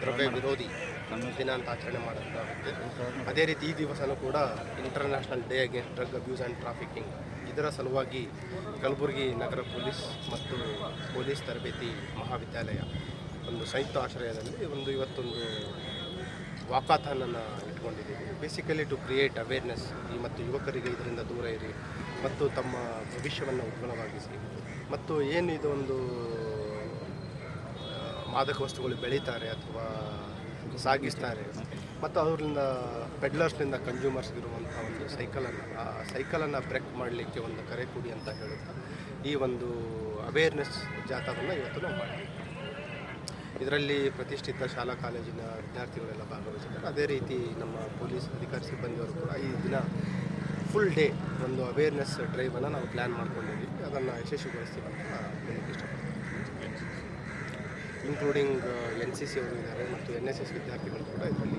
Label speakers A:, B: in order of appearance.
A: ದ್ರವ್ಯ ವಿರೋಧಿ ದಿನ ಅಂತ ಆಚರಣೆ ಮಾಡಲಾಗುತ್ತೆ. ಅದೇ ರೀತಿ ಈ ದಿವಸನೂ ಕೂಡ international day against drug abuse and trafficking, ಇದರ ಸಲುವಾಗಿ ಕಲಬುರಗಿ ನಗರ ಪೊಲೀಸ್ ಮತ್ತು ಪೊಲೀಸ್ ತರಬೇತಿ ಮಹಾವಿದ್ಯಾಲಯ ಒಂದು ಸಂಯುಕ್ತ ಆಶ್ರಯದಲ್ಲಿ ಇವತ್ತೊಂದು ವಾಕಾಥಾನನ್ನು ಇಟ್ಕೊಂಡಿದ್ದೀವಿ. ಬೇಸಿಕಲಿ ಟು ಕ್ರಿಯೇಟ್ ಅವೇರ್ನೆಸ್ ಮತ್ತು ಯುವಕರಿಗೆ ಇದರಿಂದ ದೂರ ಇರಿ ಮತ್ತು ತಮ್ಮ ಭವಿಷ್ಯವನ್ನು ಉಜ್ವಲವಾಗಿಸಿ, ಮತ್ತು ಏನು ಇದೊಂದು ಮಾದಕ ವಸ್ತುಗಳು ಬೆಳೀತಾರೆ ಅಥವಾ ಸಾಗಿಸ್ತಾರೆ ಮತ್ತು ಅವರಿಂದ ಪೆಡ್ಲರ್ಸ್ನಿಂದ ಕನ್ಸ್ಯೂಮರ್ಸ್ಗಿರುವಂಥ ಒಂದು ಸೈಕಲನ್ನು ಬ್ರೇಕ್ ಮಾಡಲಿಕ್ಕೆ ಒಂದು ಕರೆ ಕೊಡಿ ಅಂತ ಹೇಳುತ್ತಾ ಈ ಒಂದು ಅವೇರ್ನೆಸ್ ಜಾಥಾವನ್ನು ಇವತ್ತು ನಾವು ಮಾಡಿದ್ದೀವಿ. ಇದರಲ್ಲಿ ಪ್ರತಿಷ್ಠಿತ ಶಾಲಾ ಕಾಲೇಜಿನ ವಿದ್ಯಾರ್ಥಿಗಳೆಲ್ಲ ಭಾಗವಹಿಸಿದ್ದಾರೆ. ಅದೇ ರೀತಿ ನಮ್ಮ ಪೊಲೀಸ್ ಅಧಿಕಾರಿ ಸಿಬ್ಬಂದಿಯವರು ಕೂಡ ಈ ದಿನ ಫುಲ್ ಡೇ ಒಂದು ಅವೇರ್ನೆಸ್ ಡ್ರೈವನ್ನು ನಾವು ಪ್ಲ್ಯಾನ್ ಮಾಡ್ಕೊಂಡಿದ್ದೀವಿ. ಅದನ್ನು ಯಶಸ್ವಿಗೊಳಿಸ್ತೀವಿ ಅಂತ ಹೇಳಕ್ಕೆ ಇಷ್ಟಪಡ್ತೀನಿ. ಇನ್ಕ್ಲೂಡಿಂಗ್ NCC ಅವರು ಇದ್ದಾರೆ ಮತ್ತು NSS ವಿದ್ಯಾರ್ಥಿಗಳು ಕೂಡ ಇದರಲ್ಲಿ